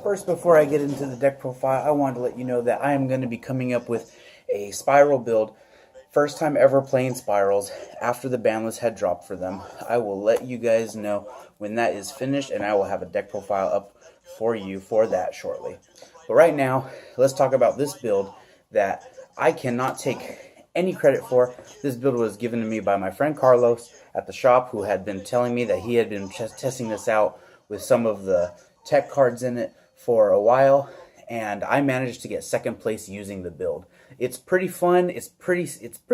First, before I get into the deck profile, I wanted to let you know that I am going to be coming up with a spiral build. First time ever playing spirals after the ban list had dropped for them. I will let you guys know when that is finished, and I will have a deck profile up for you for that shortly. But right now, let's talk about this build that I cannot take any credit for. This build was given to me by my friend Carlos at the shop, who had been telling me that he had been testing this out with some of the tech cards in it for a while, and I managed to get second place using the build. It's pretty fun, it's pretty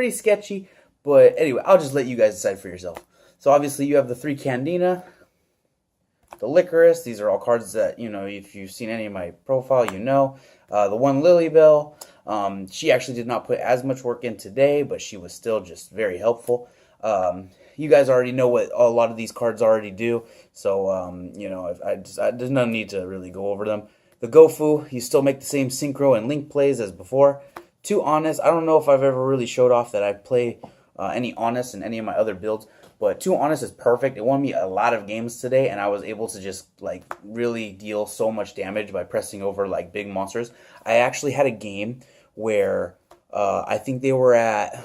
sketchy, but anyway, I'll just let you guys decide for yourself. So obviously you have the 3 Candina, the Licorice. These are all cards that, you know, if you've seen any of my profile, you know. The 1 Lilybell. She actually did not put as much work in today, but she was still just very helpful. You guys already know what a lot of these cards already do, so you know, there's no need to really go over them. The Gofu, you still make the same synchro and link plays as before. 2 Honest, I don't know if I've ever really showed off that I play any Honest in any of my other builds, but 2 Honest is perfect. It won me a lot of games today, and I was able to just like really deal so much damage by pressing over like big monsters. I actually had a game where I think they were at,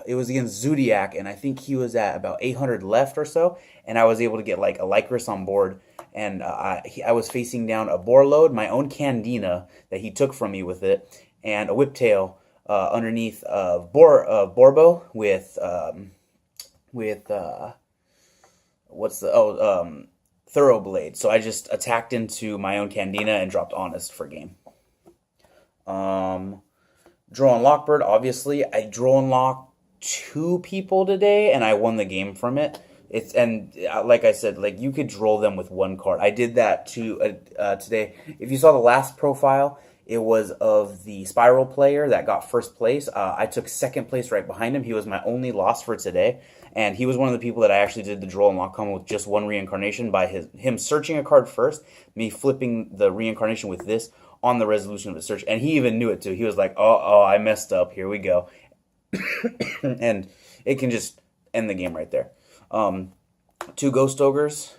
it was against Zodiac, and I think he was at about 800 left or so, and I was able to get like a Lycris on board, and I was facing down a Borload, my own Candina that he took from me with it, and a Whiptail underneath Borbo with Thoroughblade. So I just attacked into my own Candina and dropped Honest for game. Draw and Lockbird, obviously. I draw and lock 2 people today, and I won the game from it. Like I said, like you could draw them with 1 card. I did that too today. If you saw the last profile, it was of the Spiral player that got first place. I took second place right behind him. He was my only loss for today, and he was one of the people that I actually did the draw and lock combo with just 1 reincarnation by him searching a card first, me flipping the reincarnation with this on the resolution of the search, and he even knew it too. He was like, oh, I messed up. Here we go. And it can just end the game right there. 2 Ghost Ogres,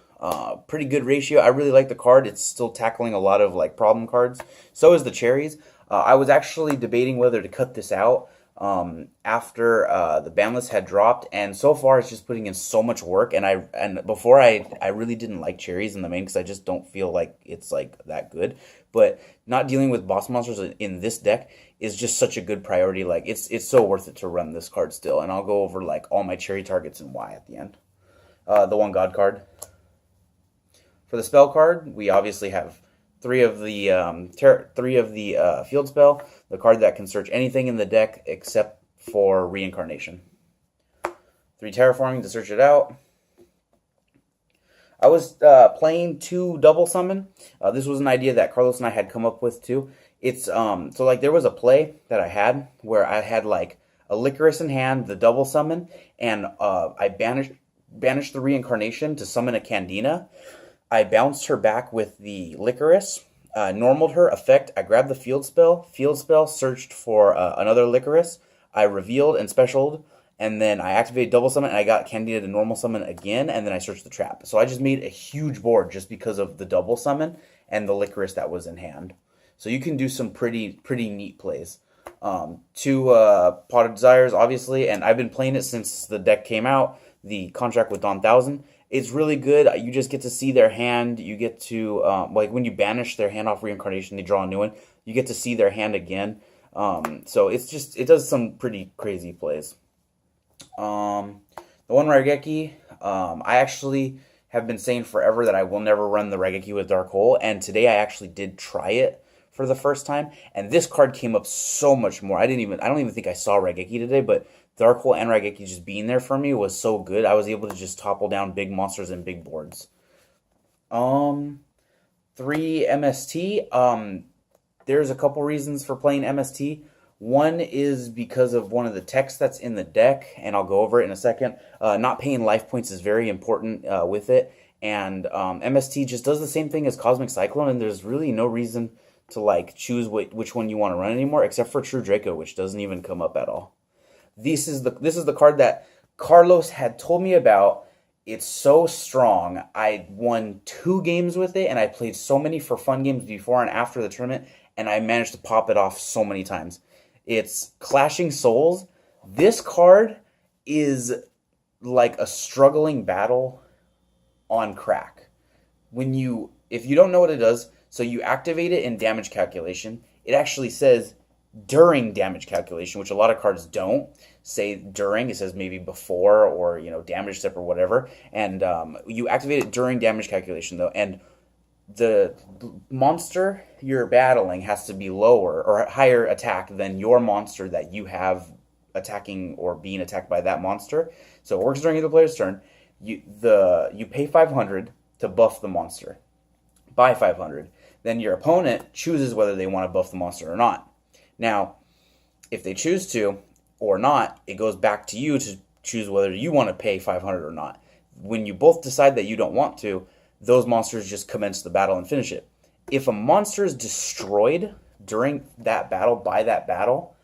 pretty good ratio. I really like the card. It's still tackling a lot of like problem cards. So is the Cherries. I was actually debating whether to cut this out after the ban list had dropped, and so far it's just putting in so much work. And before I really didn't like Cherries in the main because I just don't feel like it's like that good. But not dealing with boss monsters in this deck is just such a good priority. Like it's so worth it to run this card still, and I'll go over like all my cherry targets and why at the end. The 1 God card. For the spell card, we obviously have 3 of the field spell, the card that can search anything in the deck except for reincarnation. 3 terraforming to search it out. I was playing 2 double summon. This was an idea that Carlos and I had come up with too. It's so like there was a play that I had where I had like a Licorice in hand, the double summon, and I banished the reincarnation to summon a Candina. I bounced her back with the Licorice, normaled her, effect, I grabbed the field spell, searched for another Licorice, I revealed and specialed, and then I activated double summon, and I got Candida to normal summon again, and then I searched the trap. So I just made a huge board just because of the double summon and the Licorice that was in hand. So you can do some pretty neat plays. 2 Pot of Desires, obviously, and I've been playing it since the deck came out, the contract with Dawn 1000. It's really good. You just get to see their hand. You get to, like when you banish their hand off reincarnation, they draw a new one. You get to see their hand again. So it does some pretty crazy plays. The 1 Raigeki, I actually have been saying forever that I will never run the Raigeki with Dark Hole, and today I actually did try it for the first time, and this card came up so much more. I don't even think I saw Raigeki today, but Dark Hole and Raigeki just being there for me was so good. I was able to just topple down big monsters and big boards. 3 MST. There's a couple reasons for playing MST. One is because of one of the techs that's in the deck, and I'll go over it in a second. Not paying life points is very important with it, and MST just does the same thing as Cosmic Cyclone, and there's really no reason to like choose which one you want to run anymore, except for True Draco, which doesn't even come up at all. This is the card that Carlos had told me about It's so strong. I won 2 games with it, and I played so many for fun games before and after the tournament, and I managed to pop it off so many times. It's Clashing Souls. This card is like a struggling battle on crack. If you don't know what it does, so you activate it in damage calculation, it actually says during damage calculation, which a lot of cards don't say during. It says maybe before or damage step or whatever, and you activate it during damage calculation though, and the monster you're battling has to be lower or higher attack than your monster that you have attacking or being attacked by that monster. So it works during the player's turn. You pay 500 to buff the monster. Buy 500. Then your opponent chooses whether they want to buff the monster or not. Now, if they choose to or not, it goes back to you to choose whether you want to pay 500 or not. When you both decide that you don't want to, those monsters just commence the battle and finish it. If a monster is destroyed during that battle, by that battle,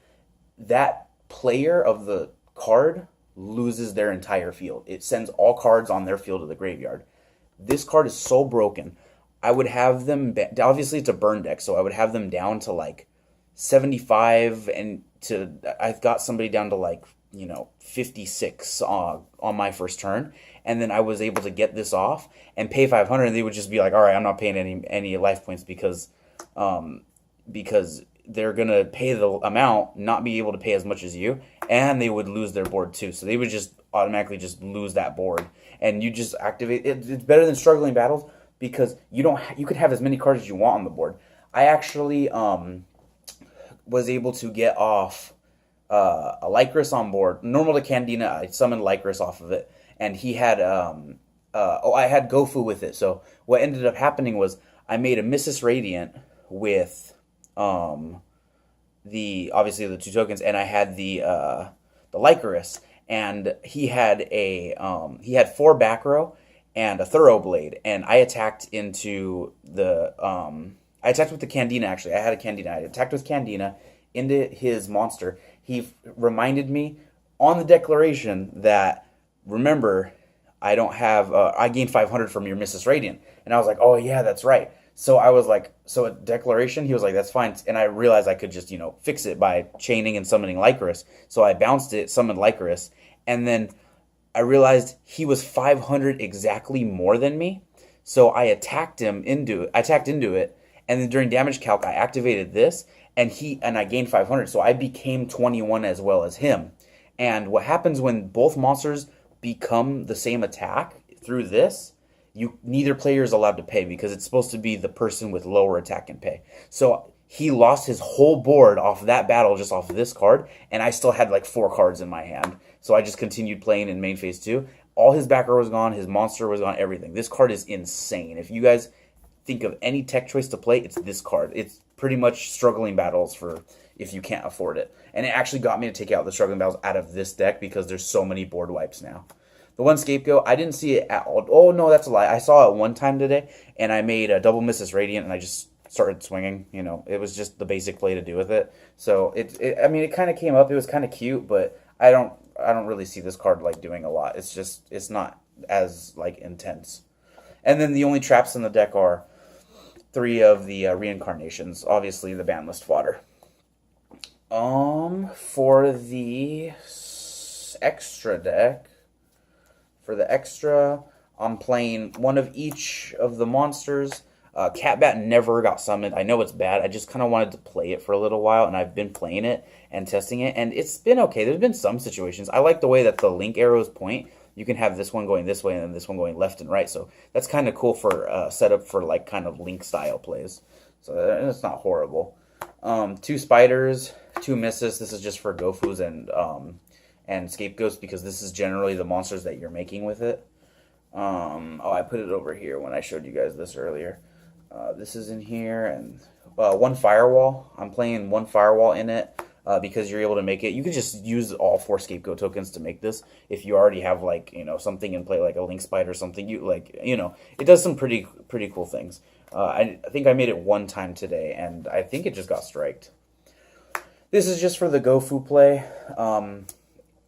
that player of the card loses their entire field. It sends all cards on their field to the graveyard. This card is so broken. I would have them, obviously it's a burn deck, so I would have them down to like 75, and I've got somebody down to like 56 on my first turn, and then I was able to get this off and pay 500, and they would just be like, all right, I'm not paying any life points because they're gonna pay the amount, not be able to pay as much as you, and they would lose their board too. So they would just automatically just lose that board, and you just activate it. It's better than struggling battles because you could have as many cards as you want on the board. I actually was able to get off a Lycris on board. Normal to Candina, I summoned Lycris off of it, and he had I had Gofu with it. So what ended up happening was I made a Mrs. Radiant with obviously the 2 tokens, and I had the Lycris, and he had 4 back row and a Thorough Blade, and I attacked into the I attacked with the Candina, actually. I had a Candina. I attacked with Candina into his monster. He reminded me on the declaration that, remember, I don't have, I gained 500 from your Mrs. Radiant. And I was like, oh yeah, that's right. So I was like, so a declaration? He was like, that's fine. And I realized I could just, fix it by chaining and summoning Lycris. So I bounced it, summoned Lycris, and then I realized he was 500 exactly more than me. So I attacked into it, and then during damage calc, I activated this, and I gained 500, so I became 21 as well as him. And what happens when both monsters become the same attack through this, neither player is allowed to pay because it's supposed to be the person with lower attack can pay. So he lost his whole board off that battle just off of this card, and I still had like 4 cards in my hand. So I just continued playing in main phase 2. All his back row was gone, his monster was gone, everything. This card is insane. If you guys think of any tech choice to play, it's this card. It's pretty much struggling battles for if you can't afford it. And it actually got me to take out the struggling battles out of this deck because there's so many board wipes now. The one Scapegoat, I didn't see it at all. Oh, no, that's a lie. I saw it one time today, and I made a double Mrs. Radiant, and I just started swinging. It was just the basic play to do with it. So, it kind of came up. It was kind of cute, but I don't really see this card, like, doing a lot. It's not as, like, intense. And then the only traps in the deck are 3 of the reincarnations. Obviously, the ban list fodder. For the extra deck, I'm playing one of each of the monsters. Catbat never got summoned. I know it's bad. I just kind of wanted to play it for a little while, and I've been playing it and testing it, and it's been okay. There's been some situations. I like the way that the link arrows point. You can have this one going this way and then this one going left and right. So that's kind of cool for setup for like kind of link style plays. So it's not horrible. 2 spiders, 2 misses. This is just for Gofus and Scapegoats because this is generally the monsters that you're making with it. I put it over here when I showed you guys this earlier. This is in here, and 1 firewall. I'm playing 1 firewall in it. Because you're able to make it. You can just use all 4 Scapegoat tokens to make this. If you already have like something in play, like a Link Spider or something, it does some pretty cool things. I think I made it 1 time today, and I think it just got striked. This is just for the Gofu play. I'm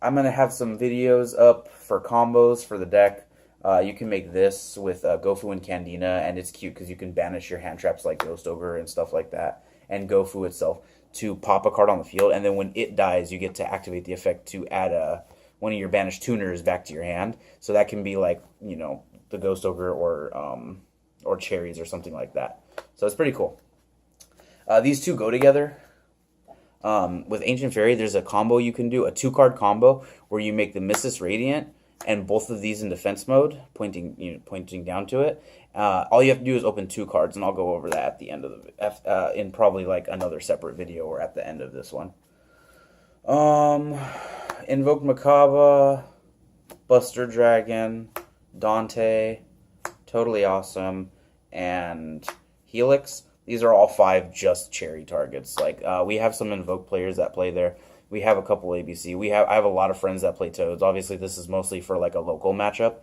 gonna have some videos up for combos for the deck. You can make this with Gofu and Candina, and it's cute because you can banish your hand traps like Ghost Ogre and stuff like that, and Gofu itself to pop a card on the field, and then when it dies, you get to activate the effect to add one of your banished tuners back to your hand. So that can be like, the Ghost Ogre or Cherries or something like that. So it's pretty cool. These two go together. With Ancient Fairy, there's a combo you can do, a 2-card combo where you make the Missus Radiant and both of these in defense mode, pointing down to it. All you have to do is open 2 cards, and I'll go over that at the end of in probably like another separate video or at the end of this one. Invoke Makaba, Buster Dragon, Dante, Totally Awesome, and Helix. These are all 5 just cherry targets. Like we have some Invoke players that play there. We have a couple ABC. I have a lot of friends that play Toads. Obviously, this is mostly for like a local matchup.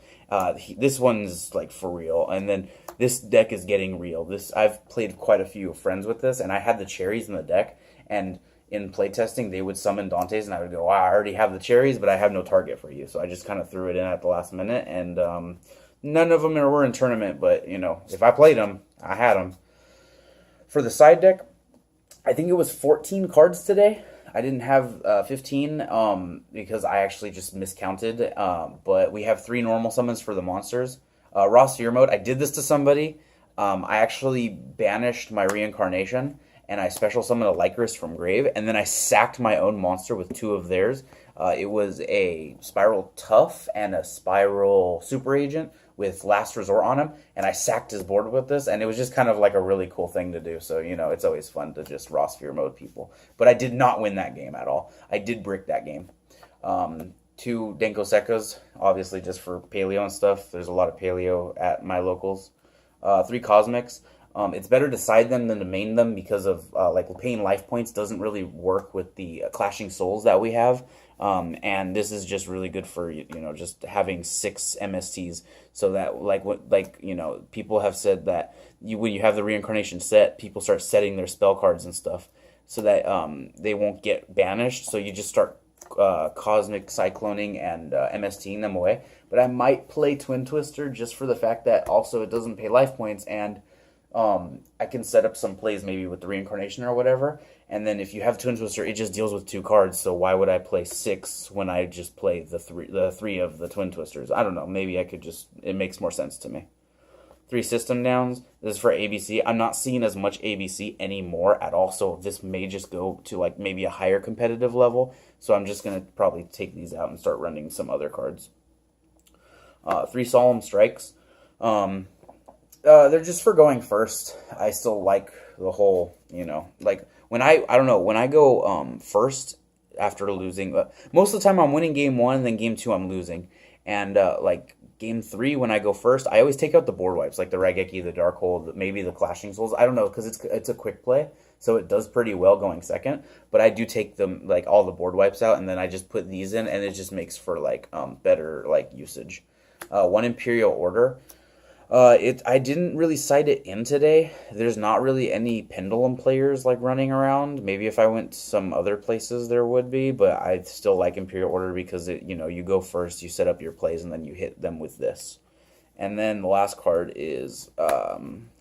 This one's like for real, and then this deck is getting real. I've played quite a few friends with this, and I had the cherries in the deck. And in playtesting, they would summon Dantes, and I would go, "Wow, I already have the cherries, but I have no target for you." So I just kind of threw it in at the last minute, and none of them were in tournament. But if I played them, I had them. For the side deck, I think it was 14 cards today. I didn't have 15 because I actually just miscounted. But we have 3 normal summons for the monsters. Raw Sphere Mode, I did this to somebody. I actually banished my Reincarnation, and I special summoned a Lycurus from Grave, and then I sacked my own monster with 2 of theirs. It was a Spiral Tough and a Spiral Super Agent with Last Resort on him, and I sacked his board with this, and it was just kind of like a really cool thing to do. So, it's always fun to just Raw Sphere Mode people. But I did not win that game at all. I did brick that game. 2 Denko Sekkas, obviously just for Paleo and stuff. There's a lot of Paleo at my locals. 3 Cosmics. It's better to side them than to main them because of like paying life points doesn't really work with the Clashing Souls that we have. And this is just really good for just having 6 MSTs, so that people have said that when you have the Reincarnation set, people start setting their spell cards and stuff so that they won't get banished. So you just start Cosmic Cycloning and MSTing them away. But I might play Twin Twister just for the fact that also it doesn't pay life points, and I can set up some plays maybe with the Reincarnation or whatever, and then if you have Twin Twister, it just deals with 2 cards, so why would I play 6 when I just play the three of the Twin Twisters? I don't know, maybe it makes more sense to me. 3 System Downs, this is for ABC. I'm not seeing as much ABC anymore at all, so this may just go to like maybe a higher competitive level, so I'm just going to probably take these out and start running some other cards. 3 Solemn Strikes. They're just for going first. I still like the whole, like when I go first after losing. Most of the time I'm winning game 1, then game 2 I'm losing, and like game 3 when I go first, I always take out the board wipes like the Raigeki, the Darkhold, maybe the Clashing Souls. I don't know because it's a quick play, so it does pretty well going second. But I do take them like all the board wipes out, and then I just put these in, and it just makes for like better like usage. 1 Imperial Order. I didn't really cite it in today. There's not really any Pendulum players like running around. Maybe if I went to some other places there would be, but I still like Imperial Order because you go first, you set up your plays, and then you hit them with this. And then the last card is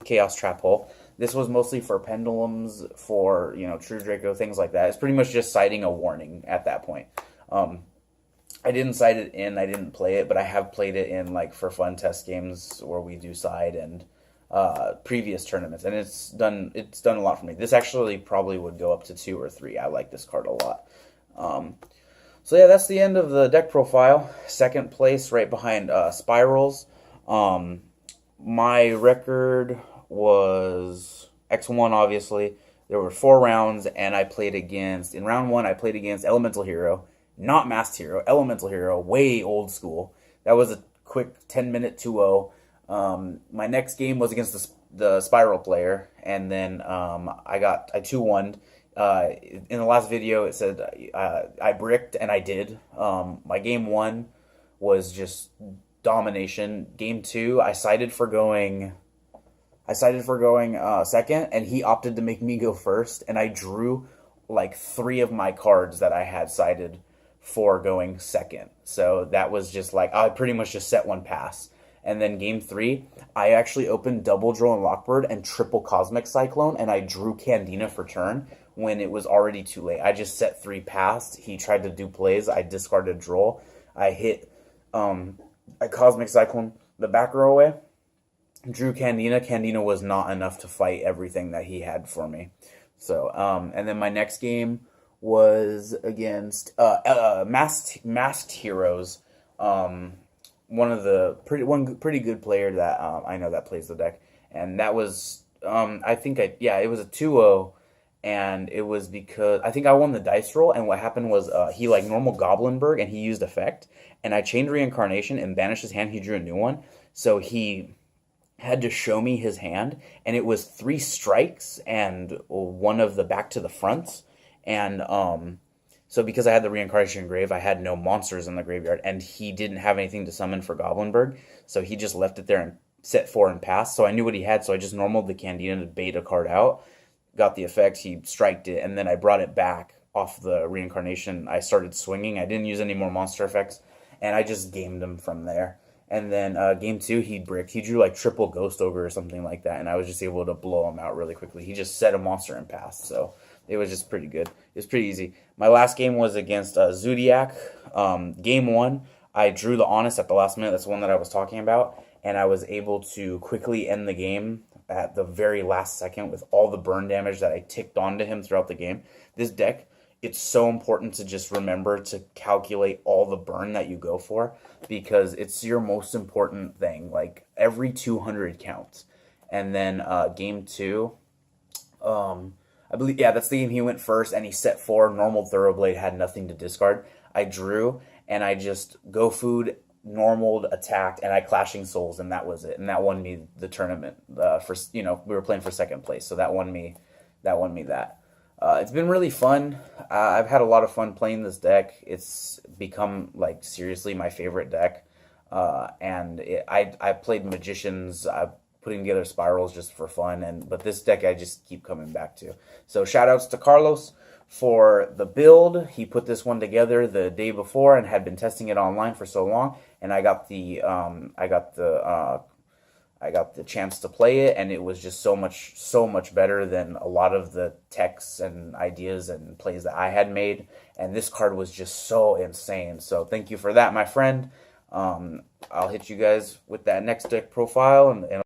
Chaos Trap Hole. This was mostly for Pendulums, for True Draco, things like that. It's pretty much just citing a warning at that point. I didn't cite it in, I didn't play it, but I have played it in like for fun test games where we do side and previous tournaments, and it's done a lot for me. This actually probably would go up to 2 or 3. I like this card a lot. So yeah, that's the end of the deck profile. Second place, right behind Spirals. My record was X1, obviously. There were 4 rounds, and in round 1, I played against Elemental Hero. Not Masked Hero, Elemental Hero, way old school. That was a quick 10-minute 2-0. My next game was against the Spiral player, and then I 2-1'd. In the last video, it said I bricked, and I did. My game 1 was just domination. Game 2, I sided for going second, and he opted to make me go first, and I drew like 3 of my cards that I had sided for going second. So that was just like, I pretty much just set one pass. And then game 3, I actually opened double Drill and Lockbird and triple Cosmic Cyclone, and I drew Candina for turn when it was already too late. I just set 3 past. He tried to do plays. I discarded Droll. I hit a Cosmic Cyclone the back row away. Drew Candina. Candina was not enough to fight everything that he had for me. So, and then my next game was against Masked Heroes. One pretty good player that I know that plays the deck, and that was it was a 2-0, and it was because I think I won the dice roll, and what happened was he like normal Goblinberg, and he used effect, and I chained Reincarnation and banished his hand. He drew a new one, so he had to show me his hand, and it was 3 strikes and one of the back to the fronts, and so because I had the Reincarnation Grave, I had no monsters in the graveyard, and he didn't have anything to summon for Goblinberg, so he just left it there and set 4 and passed. So I knew what he had, so I just normaled the Candina to bait a card out, got the effect, he striked it, and then I brought it back off the Reincarnation. I started swinging. I didn't use any more monster effects, and I just gamed him from there. And then game 2, he bricked. He drew like triple Ghost Ogre or something like that, and I was just able to blow him out really quickly. He just set a monster and passed, so it was just pretty good. It was pretty easy. My last game was against Zodiac. Game 1, I drew the Honest at the last minute. That's the one that I was talking about, and I was able to quickly end the game at the very last second with all the burn damage that I ticked onto him throughout the game. This deck, it's so important to just remember to calculate all the burn that you go for, because it's your most important thing. Like, every 200 counts. And then game 2, I believe, yeah, that's the game he went first, and he set 4, normal Thoroughblade, had nothing to discard. I drew, and I just go food, normaled, attacked, and I Clashing Souls, and that was it. And that won me the tournament. We were playing for second place, so that won me that. It's been really fun. I've had a lot of fun playing this deck. It's become, like, seriously my favorite deck. I played Magicians, putting together Spirals just for fun, but this deck I just keep coming back to. So shout outs to Carlos for the build. He put this one together the day before and had been testing it online for so long, and I got the chance to play it, and it was just so much better than a lot of the texts and ideas and plays that I had made, and this card was just so insane. So thank you for that, my friend. I'll hit you guys with that next deck profile, and